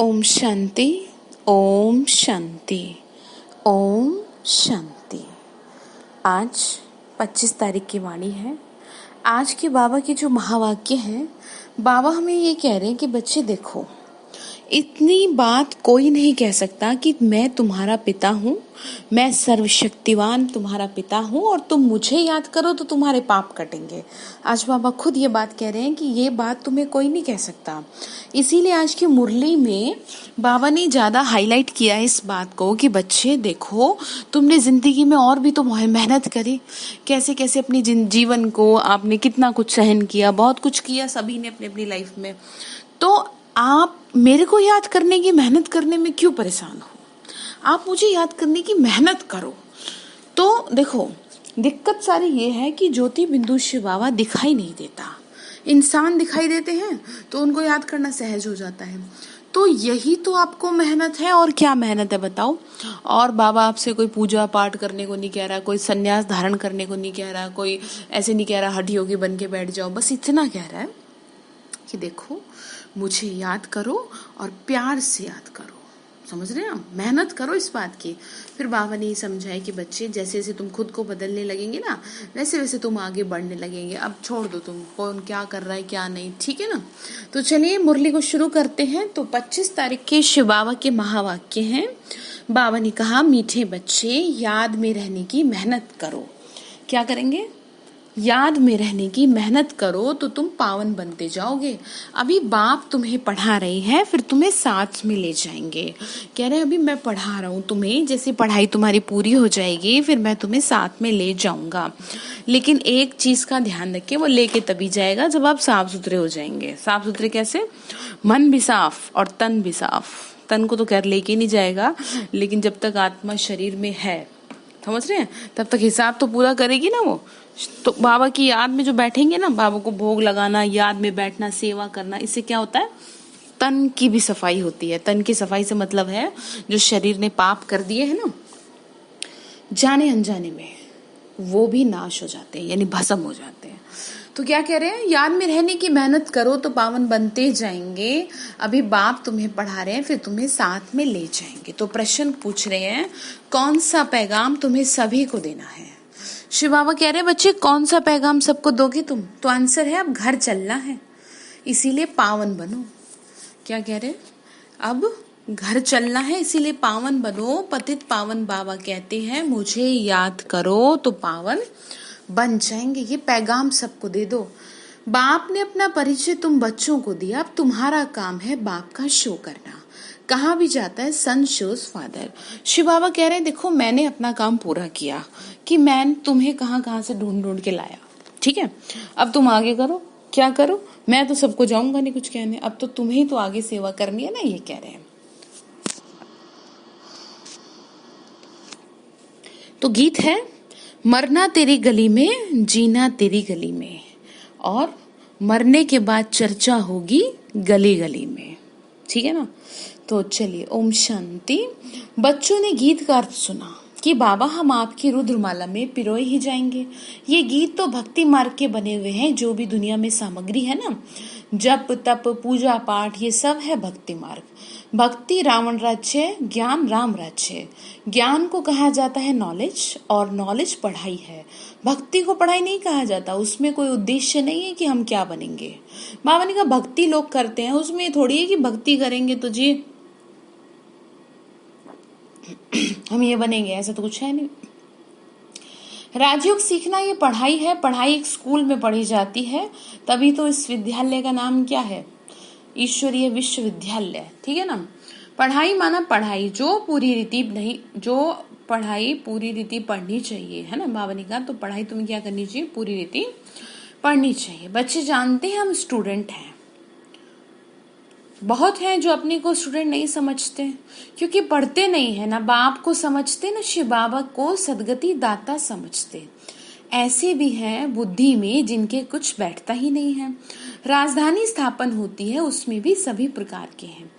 ओम शांति, ओम शांति, ओम शांति। आज 25 तारीख की वाणी है। आज के बाबा के जो महावाक्य हैं, बाबा हमें ये कह रहे हैं कि बच्चे देखो, इतनी बात कोई नहीं कह सकता कि मैं तुम्हारा पिता हूँ, मैं सर्वशक्तिवान तुम्हारा पिता हूँ और तुम मुझे याद करो तो तुम्हारे पाप कटेंगे। आज बाबा खुद ये बात कह रहे हैं कि ये बात तुम्हें कोई नहीं कह सकता। इसीलिए आज की मुरली में बाबा ने ज़्यादा हाईलाइट किया है इस बात को कि बच्चे देखो, तुमने ज़िंदगी में और भी तो मेहनत करी, कैसे कैसे अपनी जीवन को आपने कितना कुछ सहन किया, बहुत कुछ किया सभी ने अपनी अपनी लाइफ में। तो आप मेरे को याद करने की मेहनत करने में क्यों परेशान हो? आप मुझे याद करने की मेहनत करो। तो देखो, दिक्कत सारी ये है कि ज्योति बिंदु शिव बाबा दिखाई नहीं देता। इंसान दिखाई देते हैं तो उनको याद करना सहज हो जाता है। तो यही तो आपको मेहनत है। और क्या मेहनत है बताओ? और बाबा आपसे कोई पूजा पाठ करने को नहीं कह रहा, कोई सन्यास धारण करने को नहीं कह रहा, कोई ऐसे नहीं कह रहा हठ योगी बन के बैठ जाओ। बस इतना कह रहा है कि देखो, मुझे याद करो और प्यार से याद करो। समझ रहे हैं? मेहनत करो इस बात की। फिर बाबा ने समझाया कि बच्चे, जैसे जैसे तुम खुद को बदलने लगेंगे ना, वैसे वैसे तुम आगे बढ़ने लगेंगे। अब छोड़ दो तुम कौन क्या कर रहा है क्या नहीं, ठीक है ना? तो चलिए मुरली को शुरू करते हैं। तो 25 तारीख के शिव बाबा के महावाक्य हैं। बाबा ने कहा, मीठे बच्चे, याद में रहने की मेहनत करो। क्या करेंगे? याद में रहने की मेहनत करो तो तुम पावन बनते जाओगे। अभी बाप तुम्हें पढ़ा रहे हैं, फिर तुम्हें साथ में ले जाएंगे। कह रहे हैं अभी मैं पढ़ा रहा हूँ तुम्हें, जैसे पढ़ाई तुम्हारी पूरी हो जाएगी फिर मैं तुम्हें साथ में ले जाऊंगा। लेकिन एक चीज का ध्यान रखें, वो लेके तभी जाएगा जब आप साफ सुथरे हो जाएंगे। साफ सुथरे कैसे? मन भी साफ और तन भी साफ। तन को तो खैर लेके नहीं जाएगा, लेकिन जब तक आत्मा शरीर में है, समझ रहे हैं, तब तक हिसाब तो पूरा करेगी ना वो। तो बाबा की याद में जो बैठेंगे ना, बाबा को भोग लगाना, याद में बैठना, सेवा करना, इससे क्या होता है? तन की भी सफाई होती है। तन की सफाई से मतलब है जो शरीर ने पाप कर दिए हैं ना, जाने अनजाने में, वो भी नाश हो जाते हैं, यानी भस्म हो जाते हैं। तो क्या कह रहे हैं? याद में रहने की मेहनत करो तो पावन बनते जाएंगे। अभी बाप तुम्हें पढ़ा रहे हैं, फिर तुम्हें साथ में ले जाएंगे। तो प्रश्न पूछ रहे हैं, कौन सा पैगाम तुम्हें सभी को देना है? शिव बाबा कह रहे हैं, बच्चे कौन सा पैगाम सबको दोगे तुम? तो आंसर है, अब घर चलना है, इसीलिए पावन बनो। क्या कह रहे हैं? अब घर चलना है इसीलिए पावन बनो। पतित पावन बाबा कहते हैं, मुझे याद करो तो पावन बन जाएंगे। ये पैगाम सबको दे दो। बाप ने अपना परिचय तुम बच्चों को दिया, अब तुम्हारा काम है बाप का शो करना। कहाँ भी जाता है सन शोज फादर। शिव बाबा कह रहे हैं, देखो मैंने अपना काम पूरा किया कि मैं तुम्हें कहाँ कहाँ से ढूंढ ढूंढ के लाया, ठीक है? अब तुम आगे करो। क्या करो? मैं तो सबको जाऊंगा नहीं कुछ कहने, अब तो तुम्हें तो आगे सेवा करनी है ना, ये कह रहे हैं। तो गीत है, मरना तेरी गली में, जीना तेरी गली में, और मरने के बाद चर्चा होगी गली गली में, ठीक है ना? तो चलिए, ओम शांति। बच्चों ने गीत का अर्थ सुना कि बाबा हम आपकी रुद्रमाला में पिरोए ही जाएंगे। ये गीत तो भक्ति मार्ग के बने हुए हैं। जो भी दुनिया में सामग्री है ना, जप तप पूजा पाठ, ये सब है भक्ति मार्ग। भक्ति रावण राज्य, ज्ञान राम राज्य। ज्ञान को कहा जाता है नॉलेज, और नॉलेज पढ़ाई है। भक्ति को पढ़ाई नहीं कहा जाता, उसमें कोई उद्देश्य नहीं है कि हम क्या बनेंगे। बाबा ने कहा भक्ति लोग करते हैं, उसमें थोड़ी है कि भक्ति करेंगे तो जी हम ये बनेंगे, ऐसा तो कुछ है नहीं। राजयोग सीखना ये पढ़ाई है। पढ़ाई एक स्कूल में पढ़ी जाती है, तभी तो इस विद्यालय का नाम क्या है? ईश्वरीय विश्वविद्यालय, ठीक है ना? पढ़ाई माना पढ़ाई, जो पूरी रीति नहीं, जो पढ़ाई पूरी रीति पढ़नी चाहिए, है ना? बाबा ने कहा तो पढ़ाई तुम्हें क्या करनी चाहिए? पूरी रीति पढ़नी चाहिए। बच्चे जानते हैं हम स्टूडेंट हैं। बहुत हैं जो अपने को स्टूडेंट नहीं समझते, क्योंकि पढ़ते नहीं है, ना बाप को समझते, ना शिव बाबा को सदगति दाता समझते। ऐसे भी हैं बुद्धि में जिनके कुछ बैठता ही नहीं है। राजधानी स्थापन होती है, उसमें भी सभी प्रकार के हैं।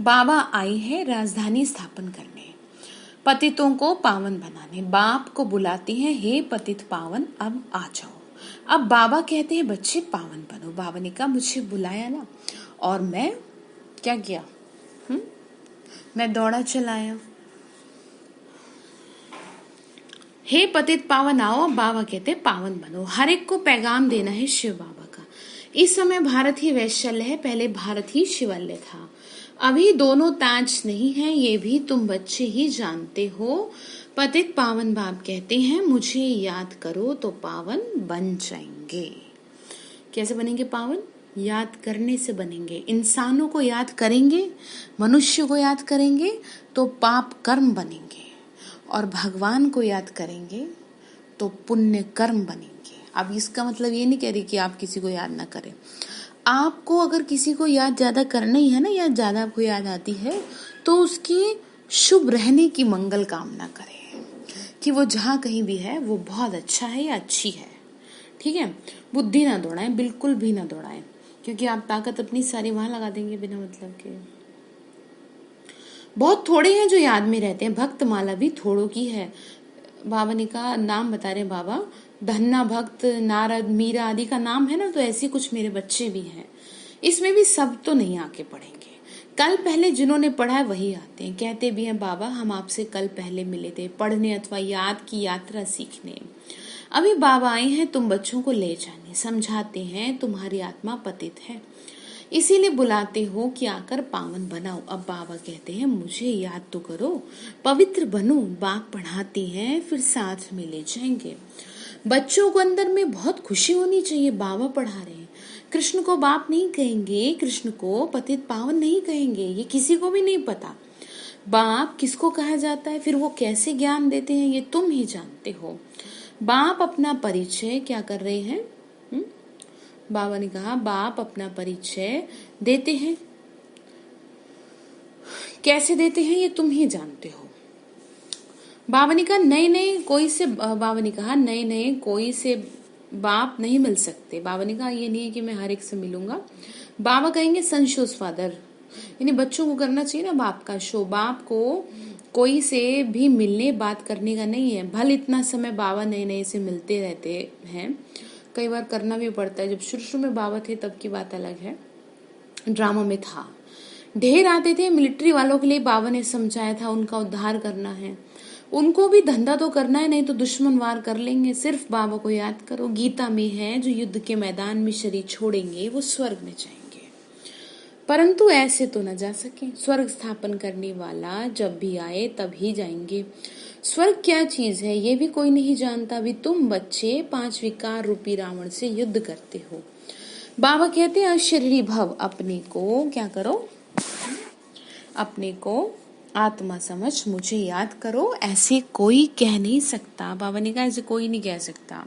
बाबा आए हैं राजधानी स्थापन करने, पतितों को पावन बनाने। बाप को बुलाते हैं, हे पतित पावन अब आ जाओ। अब बाबा कहते हैं बच्चे पावन बनो। बाबा ने कहा मुझे बुलाया ना, और मैं क्या किया? मैं दौड़ा चलाया। हे पतित पावन आओ, बाबा कहते पावन बनो। हर एक को पैगाम देना है शिव बाबा का। इस समय भारत ही वैश्यल्य है, पहले भारत ही शिवल्य था। अभी दोनों ताज नहीं है, ये भी तुम बच्चे ही जानते हो। पतित पावन बाप कहते हैं मुझे याद करो तो पावन बन जाएंगे। कैसे बनेंगे पावन? याद करने से बनेंगे। इंसानों को याद करेंगे, मनुष्य को याद करेंगे तो पाप कर्म बनेंगे, और भगवान को याद करेंगे तो पुण्य कर्म बनेंगे। अब इसका मतलब ये नहीं कह रही कि आप किसी को याद ना करें। आपको अगर किसी को याद ज्यादा करना ही है ना, या ज्यादा आपको याद आती है, तो उसकी शुभ रहने की मंगल कामना करें कि वो जहाँ कहीं भी है वो बहुत अच्छा है या अच्छी है। ठीक है, बुद्धि ना दौड़ाएं, बिल्कुल भी ना दौड़ाएं, क्योंकि आप ताकत अपनी सारी वहां लगा देंगे बिना मतलब के। बहुत थोड़े हैं जो याद में रहते हैं, भक्त माला भी थोड़ों की है। बाबा ने कहा, नाम बता रहे बाबा, धन्ना भक्त, नारद, मीरा आदि का नाम है ना, तो ऐसे कुछ मेरे बच्चे भी हैं। इसमें भी सब तो नहीं आके पढ़ेंगे। कल पहले जिन्होंने पढ़ा है वही आते हैं। कहते भी हैं बाबा हम आपसे कल पहले मिले थे, पढ़ने अथवा याद की यात्रा सीखने। अभी बाबा आए हैं तुम बच्चों को ले जाने, समझाते हैं तुम्हारी आत्मा पतित है, इसीलिए बुलाते हो कि आकर पावन बनाओ। अब बाबा कहते हैं मुझे याद तो करो, पवित्र बनो। बाप पढ़ाते हैं फिर साथ में ले जाएंगे। बच्चों को अंदर में बहुत खुशी होनी चाहिए, बाबा पढ़ा रहे हैं। कृष्ण को बाप नहीं कहेंगे, कृष्ण को पतित पावन नहीं कहेंगे, ये किसी को भी नहीं पता। बाप किसको कहा जाता है, फिर वो कैसे ज्ञान देते हैं, ये तुम ही जानते हो। बाप अपना परिचय क्या कर रहे हैं? बाबा ने कहा बाप अपना परिचय देते हैं। कैसे देते हैं ये तुम ही जानते हो। बाबा ने कहा नए नए कोई से, बाबा ने कहा नए नए कोई से बाप नहीं मिल सकते। बाबा ने कहा ये नहीं है कि मैं हर एक से मिलूंगा। बाबा कहेंगे सन शोज फादर, यानी बच्चों को करना चाहिए ना बाप का शो। बाप को कोई से भी मिलने बात करने का नहीं है। भले इतना समय बाबा नए नए से मिलते रहते हैं, कई बार करना भी पड़ता है। जब शुरू शुरू में बाबा थे तब की बात अलग है, ड्रामा में था। ढेर आते थे मिलिट्री वालों के लिए, बाबा ने समझाया था उनका उद्धार करना है, उनको भी धंधा तो करना है, नहीं तो दुश्मन वार कर लेंगे। सिर्फ बाबा को याद करो। गीता में है जो युद्ध के मैदान में शरीर छोड़ेंगे वो स्वर्ग में जाएंगे, परंतु ऐसे तो न जा सके। स्वर्ग स्थापन करने वाला जब भी आए तब ही जाएंगे। स्वर्ग क्या चीज है ये भी कोई नहीं जानता। भी तुम बच्चे 5 विकार रूपी रावण से युद्ध करते हो। बाबा कहते हैं अशरीरी भव, अपने को क्या करो, अपने को आत्मा समझ मुझे याद करो। ऐसे कोई कह नहीं सकता। बाबा ने कहा ऐसे कोई नहीं कह सकता।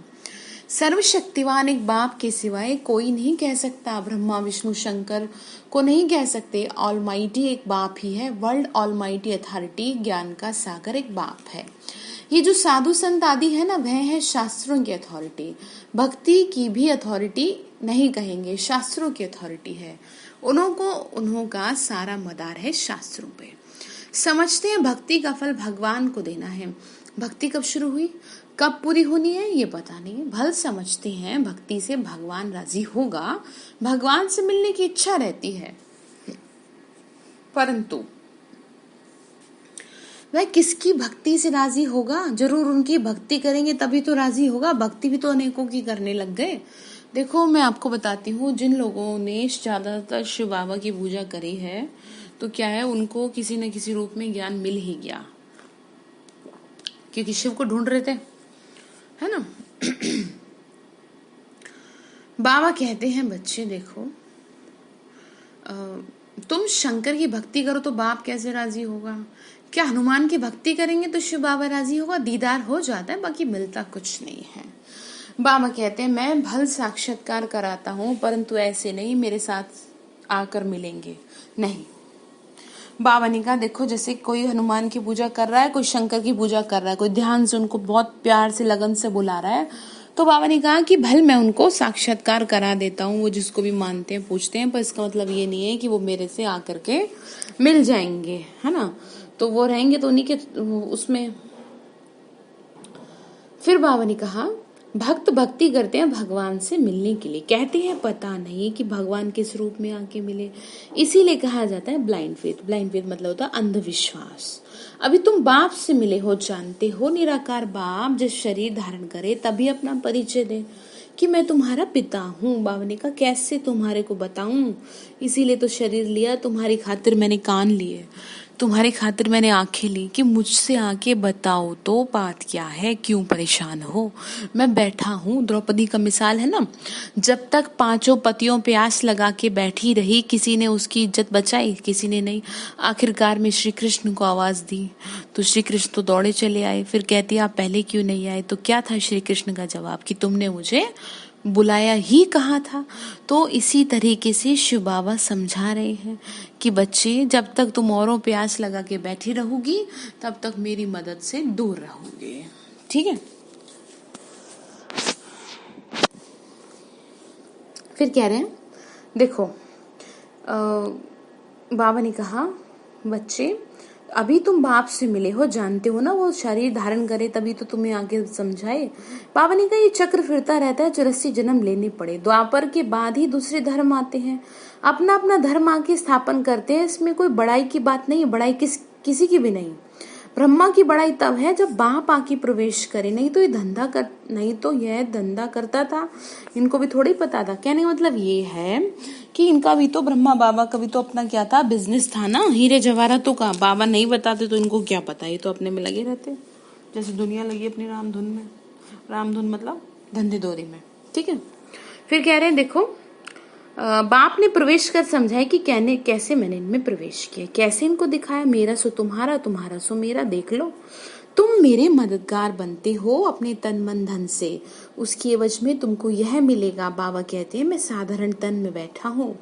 सर्वशक्तिवान एक बाप के सिवाय कोई नहीं कह सकता। ब्रह्मा विष्णु शंकर को नहीं कह सकते। ऑलमाइटी एक बाप ही है। वर्ल्ड ऑलमाइटी अथॉरिटी, ज्ञान का सागर एक बाप है। ये जो साधु संत आदि है ना, वह है शास्त्रों की अथॉरिटी। भक्ति की भी अथॉरिटी नहीं कहेंगे, शास्त्रों की अथॉरिटी है। उन्हों का सारा मदार है शास्त्रों पे। समझते हैं भक्ति का फल भगवान को देना है। भक्ति कब शुरू हुई, कब पूरी होनी है ये पता नहीं। भल समझते हैं भक्ति से भगवान राजी होगा, भगवान से मिलने की इच्छा रहती है, परंतु वह किसकी भक्ति से राजी होगा? जरूर उनकी भक्ति करेंगे तभी तो राजी होगा। भक्ति भी तो अनेकों की करने लग गए। देखो मैं आपको बताती हूँ, जिन लोगों ने ज्यादातर शिव बाबा की पूजा करी है तो क्या है, उनको किसी न किसी रूप में ज्ञान मिल ही गया, क्योंकि शिव को ढूंढ रहे थे, है ना। बाबा कहते हैं बच्चे देखो, तुम शंकर की भक्ति करो तो बाप कैसे राजी होगा? क्या हनुमान की भक्ति करेंगे तो शिव बाबा राजी होगा? दीदार हो जाता है, बाकी मिलता कुछ नहीं है। बाबा कहते हैं मैं भल साक्षात्कार कराता हूँ, परंतु ऐसे नहीं मेरे साथ आकर मिलेंगे, नहीं। बाबा ने कहा देखो, जैसे कोई हनुमान की पूजा कर रहा है, कोई शंकर की पूजा कर रहा है, कोई ध्यान से उनको बहुत प्यार से लगन से बुला रहा है, तो बाबा ने कहा कि भल मैं उनको साक्षात्कार करा देता हूँ। वो जिसको भी मानते हैं पूछते हैं, पर इसका मतलब ये नहीं है कि वो मेरे से आकर के मिल जाएंगे, है ना। तो वो रहेंगे तो उन्हीं के उसमें। फिर बाबा ने कहा भक्त भक्ति करते हैं भगवान से मिलने के लिए, कहते हैं पता नहीं कि भगवान किस रूप में आके मिले, इसीलिए कहा जाता है ब्लाइंड फेथ। ब्लाइंड फेथ मतलब होता है अंधविश्वास। अभी तुम बाप से मिले हो, जानते हो निराकार बाप जब शरीर धारण करे तभी अपना परिचय दे कि मैं तुम्हारा पिता हूँ। बाबा ने कहा कैसे तुम्हारे को बताऊं, इसीलिए तो शरीर लिया, तुम्हारी खातिर मैंने कान लिए, तुम्हारी खातिर मैंने आंखें ली कि मुझसे आके बताओ तो बात क्या है, क्यों परेशान हो। मैं बैठा हूँ, द्रौपदी का मिसाल है ना, जब तक पांचों पतियों पे आस लगा के बैठी रही, किसी ने उसकी इज्जत बचाई, किसी ने नहीं। आखिरकार में श्री कृष्ण को आवाज दी तो श्री कृष्ण तो दौड़े चले आए। फिर कहती आप पहले क्यों नहीं आए, तो क्या था श्री कृष्ण का जवाब कि तुमने मुझे बुलाया ही कहा था। तो इसी तरीके से शिव बाबा समझा रहे हैं कि बच्चे जब तक तुम औरों पे आस लगा के बैठी रहोगी तब तक मेरी मदद से दूर रहोगे। ठीक है। फिर कह रहे हैं देखो, बाबा ने कहा बच्चे अभी तुम बाप से मिले हो, जानते हो ना वो शरीर धारण करे तभी तो तुम्हें आगे समझाए। बाबा ने कहा ये चक्र फिरता रहता है, 84 जन्म लेने पड़े, द्वापर के बाद ही दूसरे धर्म आते हैं, अपना अपना धर्म आके स्थापन करते हैं। इसमें कोई बड़ाई की बात नहीं है, बड़ाई किसी की भी नहीं। ब्रह्मा की बड़ाई तब है जब बाप आके प्रवेश करे, नहीं तो यह धंधा करता था, इनको भी थोड़ी पता था। कहने का मतलब ये है कि इनका भी तो, ब्रह्मा बाबा का भी तो अपना क्या था, बिजनेस था ना, हीरे जवाहरातों का। बाबा नहीं बताते तो इनको क्या पता, ये तो अपने में लगे रहते जैसे दुनिया लगी अपनी रामधुन में। रामधुन मतलब धंधे दोरी में। ठीक है। फिर कह रहे हैं देखो, बाप ने प्रवेश कर समझाया कि कैसे मैंने इनमें प्रवेश किया, कैसे इनको दिखाया, मेरा सो तुम्हारा, तुम्हारा सो मेरा, देख लो। तुम मेरे मददगार बनते हो अपने तन मन धन से, उसकी एवज में तुमको यह मिलेगा। बाबा कहते हैं मैं साधारण तन में बैठा हूँ,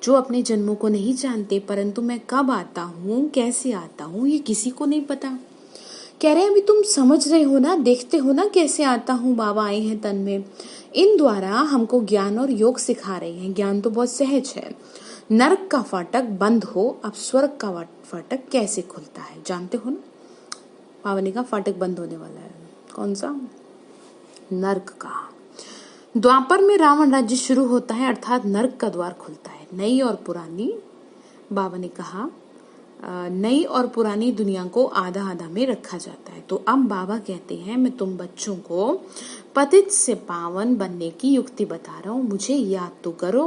जो अपने जन्मों को नहीं जानते, परंतु मैं कब आता हूँ, कैसे आता हूँ, ये किसी को नहीं पता। कह रहे हैं अभी तुम समझ रहे हो ना, देखते हो ना कैसे आता हूँ, बाबा आए हैं तन में। इन द्वारा हमको ज्ञान और योग सिखा रहे हैं। ज्ञान तो बहुत सहज है। नरक का फाटक बंद हो, अब स्वर्ग का फाटक कैसे खुलता है, जानते हो ना। बाबा ने कहा फाटक बंद होने वाला है, कौन सा, नरक का। द्वापर में रावण राज्य शुरू होता है, अर्थात नरक का द्वार खुलता है। नई और पुरानी, बाबा ने कहा नई और पुरानी दुनिया को आधा आधा में रखा जाता है। तो अब बाबा कहते हैं मैं तुम बच्चों को पतित से पावन बनने की युक्ति बता रहा हूँ, मुझे याद तो करो,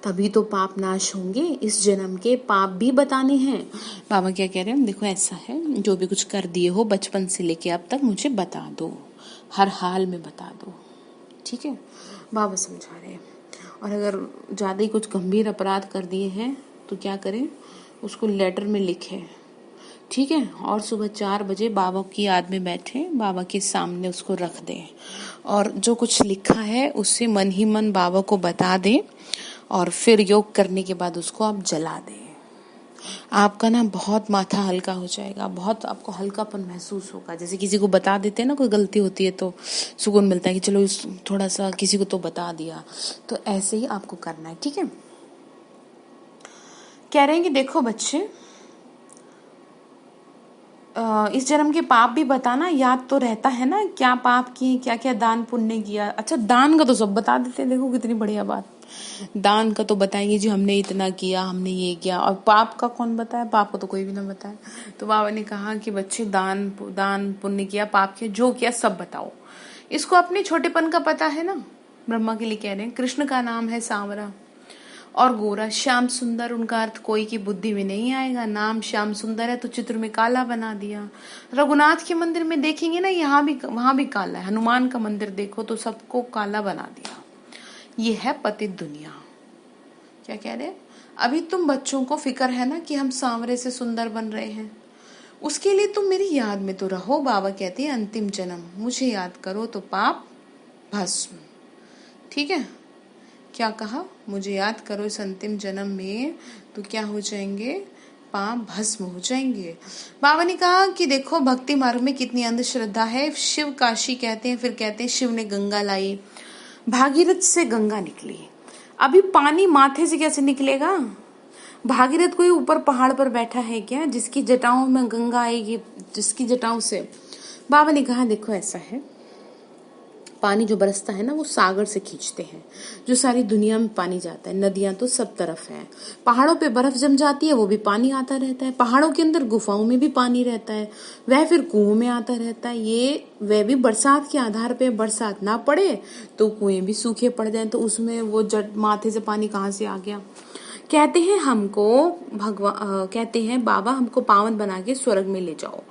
तभी तो पाप नाश होंगे। इस जन्म के पाप भी बताने हैं। बाबा क्या कह रहे हैं, देखो ऐसा है, जो भी कुछ कर दिए हो बचपन से लेके अब तक मुझे बता दो, हर हाल में बता दो। ठीक है, बाबा समझा रहे हैं। और अगर ज्यादा ही कुछ गंभीर अपराध कर दिए हैं तो क्या करें, उसको लेटर में लिखे। ठीक है, और सुबह 4 बजे बाबा की याद में बैठे, बाबा के सामने उसको रख दें, और जो कुछ लिखा है उससे मन ही मन बाबा को बता दें, और फिर योग करने के बाद उसको आप जला दें। आपका ना बहुत माथा हल्का हो जाएगा, बहुत आपको हल्कापन महसूस होगा। जैसे किसी को बता देते हैं ना, कोई गलती होती है तो सुकून मिलता है कि चलो थोड़ा सा किसी को तो बता दिया, तो ऐसे ही आपको करना है। ठीक है। कह रहे हैं कि देखो बच्चे, इस जन्म के पाप भी बताना, याद तो रहता है ना, क्या पाप किए, क्या क्या दान पुण्य किया। अच्छा, दान का तो सब बता देते हैं, देखो कितनी बढ़िया बात। दान का तो बताएंगे जी हमने इतना किया, हमने ये किया, और पाप का कौन बताए, पाप को तो कोई भी ना बताए। तो बाबा ने कहा कि बच्चे दान पुण्य किया, पाप किया, जो किया सब बताओ। इसको अपने छोटेपन का पता है ना। ब्रह्मा के लिए कह रहे हैं, कृष्ण का नाम है सांवरा और गोरा, श्याम सुंदर, उनका अर्थ कोई की बुद्धि में नहीं आएगा। नाम श्याम सुंदर है तो चित्र में काला बना दिया। रघुनाथ के मंदिर में देखेंगे ना, यहाँ भी वहां भी काला है। हनुमान का मंदिर देखो तो सबको काला बना दिया। ये है पतित दुनिया। क्या कह रहे हैं, अभी तुम बच्चों को फिक्र है ना कि हम सांवरे से सुंदर बन रहे हैं, उसके लिए तुम मेरी याद में तो रहो। बाबा कहते हैं अंतिम जन्म मुझे याद करो तो पाप भस्म। ठीक है, क्या कहा, मुझे याद करो इस अंतिम जन्म में तो क्या हो जाएंगे, पाप भस्म हो जाएंगे। बाबा ने कहा कि देखो भक्ति मार्ग में कितनी अंधश्रद्धा है। शिव काशी कहते हैं, फिर कहते हैं शिव ने गंगा लाई, भागीरथ से गंगा निकली। अभी पानी माथे से कैसे निकलेगा, भागीरथ कोई ऊपर पहाड़ पर बैठा है क्या जिसकी जटाओं में गंगा आएगी, जिसकी जटाओं से। बाबा ने कहा देखो ऐसा है, पानी जो बरसता है ना वो सागर से खींचते हैं, जो सारी दुनिया में पानी जाता है। नदियां तो सब तरफ हैं, पहाड़ों पे बर्फ जम जाती है, वो भी पानी आता रहता है। पहाड़ों के अंदर गुफाओं में भी पानी रहता है, वह फिर कुओं में आता रहता है। ये वह भी बरसात के आधार पे, बरसात ना पड़े तो कुएं भी सूखे पड़ जाए, तो उसमें वो जट माथे से पानी कहाँ से आ गया। कहते हैं हमको कहते हैं बाबा हमको पावन बना के स्वर्ग में ले जाओ।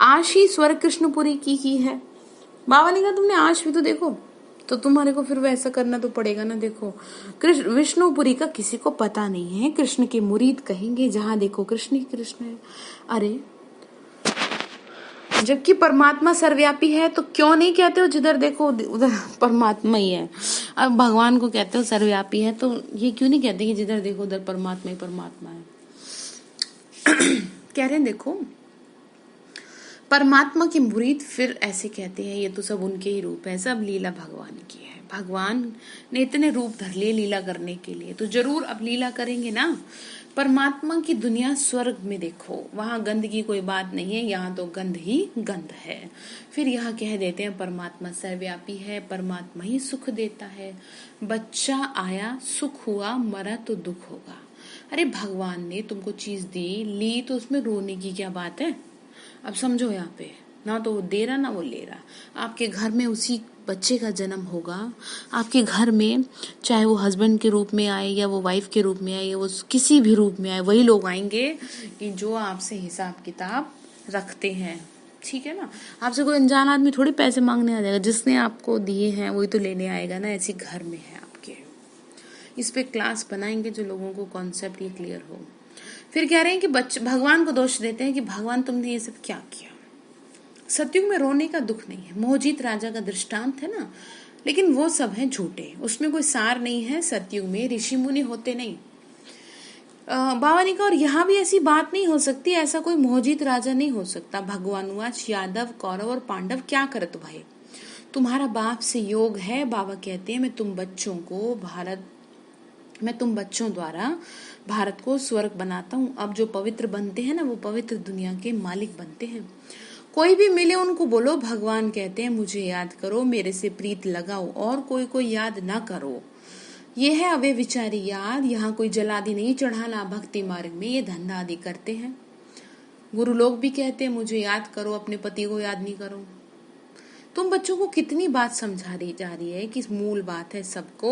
आज ही स्वर्ग कृष्णपुरी की है। बाबा ने कहा तुमने आज भी तो देखो, तो तुम्हारे को फिर वैसा करना तो पड़ेगा ना। देखो कृष्ण विष्णुपुरी का किसी को पता नहीं है, कृष्ण के मुरीद कहेंगे जहां देखो कृष्ण ही कृष्ण है। अरे जबकि परमात्मा सर्वव्यापी है, तो क्यों नहीं कहते हो जिधर देखो उधर परमात्मा ही है। अब भगवान को कहते हो सर्वव्यापी है, तो ये क्यों नहीं कहते कि जिधर देखो उधर परमात्मा ही परमात्मा है। कह रहे हैं देखो परमात्मा के मुरीद फिर ऐसे कहते हैं ये तो सब उनके ही रूप है, सब लीला भगवान की है। भगवान ने इतने रूप धर लिए लीला करने के लिए, तो जरूर अब लीला करेंगे ना। परमात्मा की दुनिया स्वर्ग में देखो, वहां गंद की कोई बात नहीं है, यहाँ तो गंध ही गंध है। फिर यहाँ कह देते हैं परमात्मा सर्वव्यापी है, परमात्मा ही सुख देता है। बच्चा आया सुख हुआ, मरा तो दुख होगा। अरे भगवान ने तुमको चीज दी ली, तो उसमें रोने की क्या बात है। अब समझो यहाँ पे ना तो वो दे रहा ना वो ले रहा। आपके घर में उसी बच्चे का जन्म होगा, आपके घर में चाहे वो हस्बैंड के रूप में आए या वो वाइफ के रूप में आए या वो किसी भी रूप में आए, वही लोग आएंगे कि जो आपसे हिसाब किताब रखते हैं। ठीक है ना, आपसे कोई अनजान आदमी थोड़ी पैसे मांगने आ जाएगा, जिसने आपको दिए हैं वही तो लेने आएगा ना। ऐसी घर में है आपके। इस पे क्लास बनाएंगे जो लोगों को कॉन्सेप्ट ये क्लियर हो। फिर कह रहे हैं कि भगवान को दोष देते हैं कि भगवान तुमने ये सब क्या किया। सतयुग में रोने का दुख नहीं है, मोहजीत राजा का दृष्टांत है ना, लेकिन वो सब है झूठे, उसमें कोई सार नहीं है। सतयुग में ऋषि मुनि होते नहीं। बाबा ने कहा और यहाँ भी ऐसी बात नहीं हो सकती, ऐसा कोई मोहजीत राजा नहीं हो सकता। भगवानुवाच यादव कौरव और पांडव क्या करत भाई, तुम्हारा बाप से योग है। बाबा कहते हैं मैं तुम बच्चों द्वारा भारत को स्वर्ग बनाता हूँ। अब जो पवित्र बनते हैं ना वो पवित्र दुनिया के मालिक बनते हैं। कोई भी मिले उनको बोलो भगवान कहते हैं मुझे याद करो, मेरे से प्रीत लगाओ, और कोई याद ना करो। ये है अवे विचारी याद। यहाँ कोई जलादि नहीं चढ़ाना, भक्ति मार्ग में ये धंधा आदि करते हैं। गुरु लोग भी कहते हैं मुझे याद करो, अपने पति को याद नहीं करो। तुम बच्चों को कितनी बात समझा रही जा रही है कि मूल बात है सबको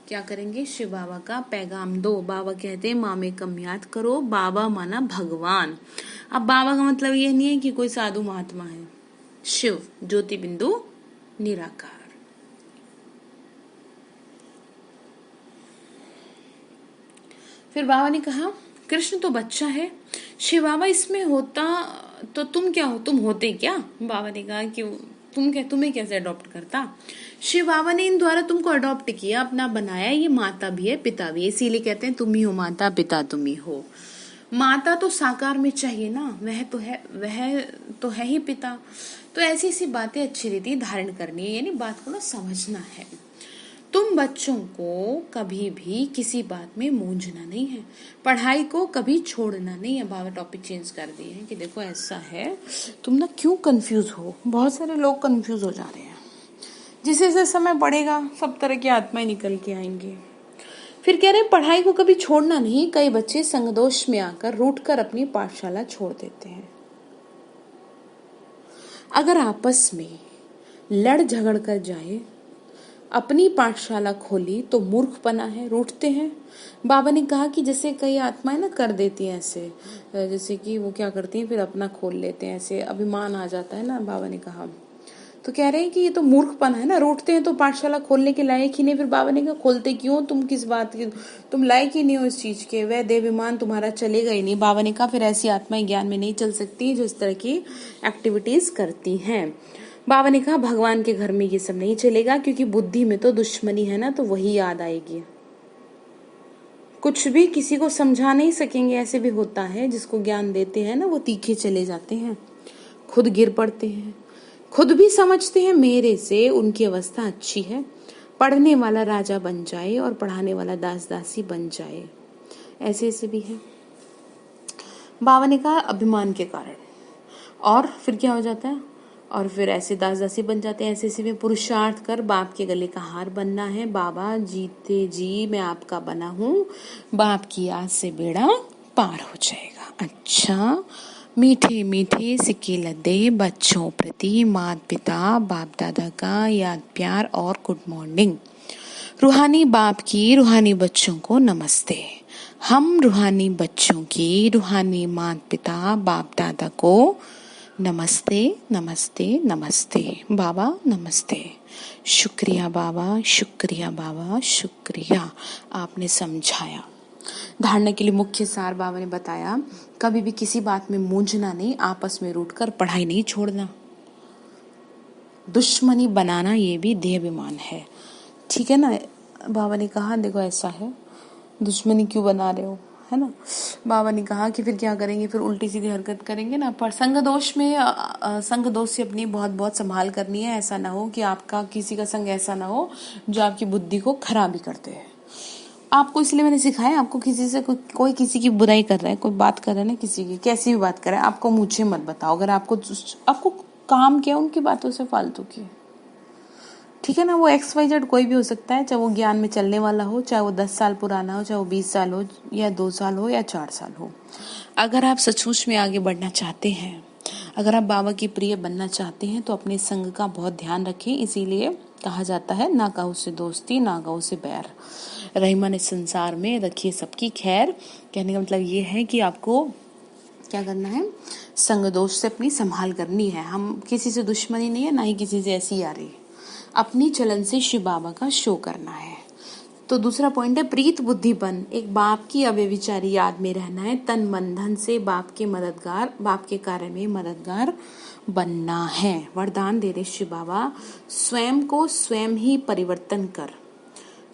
क्या करेंगे, शिव बाबा का पैगाम दो। बाबा कहते हैं माँ में कम याद करो, बाबा माना भगवान। अब बाबा का मतलब ये नहीं है कि कोई साधु महात्मा है, शिव ज्योति बिंदु निराकार। फिर बाबा ने कहा कृष्ण तो बच्चा है, शिव बाबा इसमें होता तो तुम क्या हो, तुम होते क्या। बाबा ने कहा कि तुम्हें कैसे अडॉप्ट करता। शिव बाबा ने इन द्वारा तुमको अडॉप्ट किया, अपना बनाया। ये माता भी है पिता भी है, इसीलिए कहते हैं तुम ही हो माता, पिता तुम ही हो। माता तो साकार में चाहिए ना, वह तो है ही पिता। तो ऐसी बातें अच्छी रीति धारण करनी है, यानी बात को ना समझना है। तुम बच्चों को कभी भी किसी बात में मूंझना नहीं है, पढ़ाई को कभी छोड़ना नहीं है। बाबा टॉपिक चेंज कर दिए हैं कि देखो ऐसा है, तुम ना क्यों कंफ्यूज हो। बहुत सारे लोग कंफ्यूज हो जा रहे हैं। जिसे जैसे समय बढ़ेगा सब तरह की आत्माएं निकल के आएंगी। फिर कह रहे हैं पढ़ाई को कभी छोड़ना नहीं। कई बच्चे संगदोष में आकर रूठकर अपनी पाठशाला छोड़ देते हैं। अगर आपस में लड़ झगड़ कर जाए, अपनी पाठशाला खोली तो मूर्खपना है, रूठते हैं। बाबा ने कहा कि जैसे कई आत्माएं ना कर देती हैं ऐसे, जैसे कि वो क्या करती हैं फिर अपना खोल लेते हैं, ऐसे अभिमान आ जाता है ना। बाबा ने कहा तो कह रहे हैं कि ये तो मूर्खपना है ना, रूठते हैं तो पाठशाला खोलने के लायक ही नहीं। फिर बाबा ने कहा खोलते क्यों, तुम किस बात की, तुम लायक ही नहीं हो इस चीज के, वह देवाभिमान तुम्हारा चलेगा ही नहीं। बाबा ने कहा फिर ऐसी आत्माएं ज्ञान में नहीं चल सकती जो इस तरह की एक्टिविटीज करती हैं। बाबा ने कहा भगवान के घर में ये सब नहीं चलेगा, क्योंकि बुद्धि में तो दुश्मनी है ना, तो वही याद आएगी। कुछ भी किसी को समझा नहीं सकेंगे। ऐसे भी होता है जिसको ज्ञान देते हैं ना वो तीखे चले जाते हैं, खुद गिर पड़ते हैं, खुद भी समझते हैं मेरे से उनकी अवस्था अच्छी है। पढ़ने वाला राजा बन जाए और पढ़ाने वाला दास दासी बन जाए, ऐसे भी है। बाबा ने कहा अभिमान के कारण। और फिर क्या हो जाता है, और फिर ऐसे दास दासी बन जाते हैं। ऐसे ऐसे में पुरुषार्थ कर बाप के गले का हार बनना है। बाबा जीते जी मैं आपका बना हूँ, बाप की याद से बेड़ा पार हो जाएगा। अच्छा, मीठे मीठे सिक्के लदे बच्चों प्रति माता पिता बाप दादा का याद प्यार और गुड मॉर्निंग। रूहानी बाप की रूहानी बच्चों को नमस्ते। हम रूहानी बच्चों की रूहानी माता पिता बाप दादा को नमस्ते नमस्ते नमस्ते। बाबा नमस्ते। शुक्रिया बाबा, शुक्रिया बाबा, शुक्रिया, आपने समझाया। धारणा के लिए मुख्य सार बाबा ने बताया, कभी भी किसी बात में मूंझना नहीं, आपस में रूठकर पढ़ाई नहीं छोड़ना, दुश्मनी बनाना ये भी देहाभिमान है। ठीक है ना। बाबा ने कहा देखो ऐसा है, दुश्मनी क्यों बना रहे हो, है ना। बाबा ने कहा कि फिर क्या करेंगे, फिर उल्टी सीधी हरकत करेंगे ना। पर संग दोष में संग दोष से अपनी बहुत बहुत संभाल करनी है। ऐसा ना हो कि आपका किसी का संग ऐसा ना हो जो आपकी बुद्धि को खराब ही करते हैं। आपको इसलिए मैंने सिखाया, आपको किसी से कोई किसी की बुराई कर रहा है, कोई बात कर रहा है ना, किसी की कैसी भी बात कर रहा है, आपको मुझे मत बताओ। अगर आपको काम क्या उनकी बातों से फालतू की, ठीक है ना। वो XYZ कोई भी हो सकता है, चाहे वो ज्ञान में चलने वाला हो, चाहे वो 10 साल पुराना हो, चाहे वो 20 साल हो, या 2 साल हो, या 4 साल हो। अगर आप सचमुच में आगे बढ़ना चाहते हैं, अगर आप बाबा की प्रिय बनना चाहते हैं, तो अपने संग का बहुत ध्यान रखें। इसीलिए कहा जाता है, ना कहो से दोस्ती ना कहो से बैर, रहीमन इस संसार में रखिए सबकी खैर। कहने का मतलब ये है कि आपको क्या करना है, संग दोष से अपनी संभाल करनी है। हम किसी से दुश्मनी नहीं है, ना ही किसी से ऐसी आ रही, अपनी चलन से शिव बाबा का शो करना है। तो दूसरा पॉइंट है प्रीत बुद्धिपन, एक बाप की अव्यभिचारी याद में रहना है। तन मन धन से बाप के कार्य में मददगार बनना है। वरदान दे रहे शिव बाबा, स्वयं को स्वयं ही परिवर्तन कर,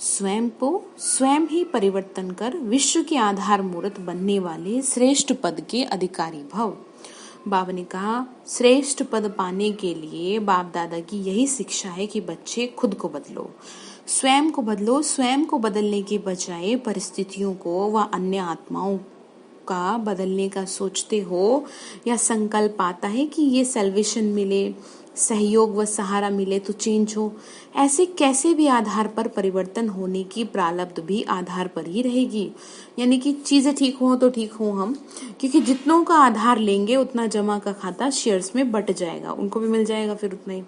स्वयं को स्वयं ही परिवर्तन कर विश्व के आधार मूर्त बनने वाले श्रेष्ठ पद के अधिकारी भव। बाबा ने कहा, श्रेष्ठ पद पाने के लिए बाप दादा की यही शिक्षा है कि बच्चे खुद को बदलो, स्वयं को बदलो। स्वयं को बदलने के बजाय परिस्थितियों को व अन्य आत्माओं का बदलने का सोचते हो या संकल्प आता है कि ये सैल्वेशन मिले, सहयोग व सहारा मिले तो चेंज हो, ऐसे कैसे भी आधार पर परिवर्तन होने की प्रारब्ध भी आधार पर ही रहेगी। यानी कि चीजें ठीक हो तो ठीक हो हम, क्योंकि जितनों का आधार लेंगे उतना जमा का खाता शेयर्स में बट जाएगा, उनको भी मिल जाएगा फिर उतना ही।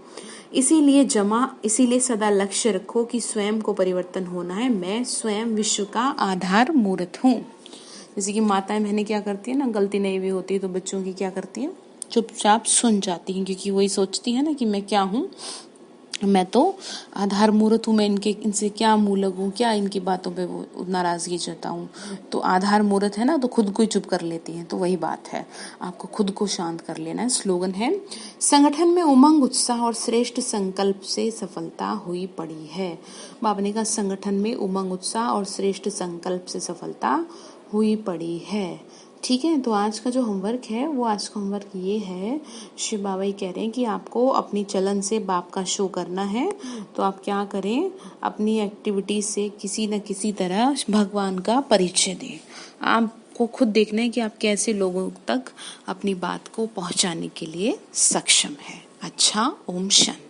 इसीलिए सदा लक्ष्य रखो कि स्वयं को परिवर्तन होना है। मैं स्वयं विश्व का आधार मूर्त हूँ। जैसे कि माताएं बहनें क्या करती है ना, गलती नहीं भी होती तो बच्चों की क्या करती है, चुपचाप सुन जाती हैं, क्योंकि वही सोचती है ना कि मैं क्या हूँ, मैं तो आधार मूर्त हूँ, मैं इनसे क्या मुंह लगूं, क्या इनकी बातों पे वो नाराजगी जताऊं। तो आधार मूर्त है ना, तो खुद को ही चुप कर लेती हैं। तो वही बात है, आपको खुद को शांत कर लेना है। स्लोगन है, संगठन में उमंग उत्साह और श्रेष्ठ संकल्प से सफलता हुई पड़ी है। बाबा ने कहा, संगठन में उमंग उत्साह और श्रेष्ठ संकल्प से सफलता हुई पड़ी है। ठीक है। तो आज का जो होमवर्क है, वो आज का होमवर्क ये है, शिव बाबा ही कह रहे हैं कि आपको अपनी चलन से बाप का शो करना है। तो आप क्या करें, अपनी एक्टिविटी से किसी न किसी तरह भगवान का परिचय दें। आपको खुद देखना है कि आप कैसे लोगों तक अपनी बात को पहुंचाने के लिए सक्षम है। अच्छा, ओम शांति।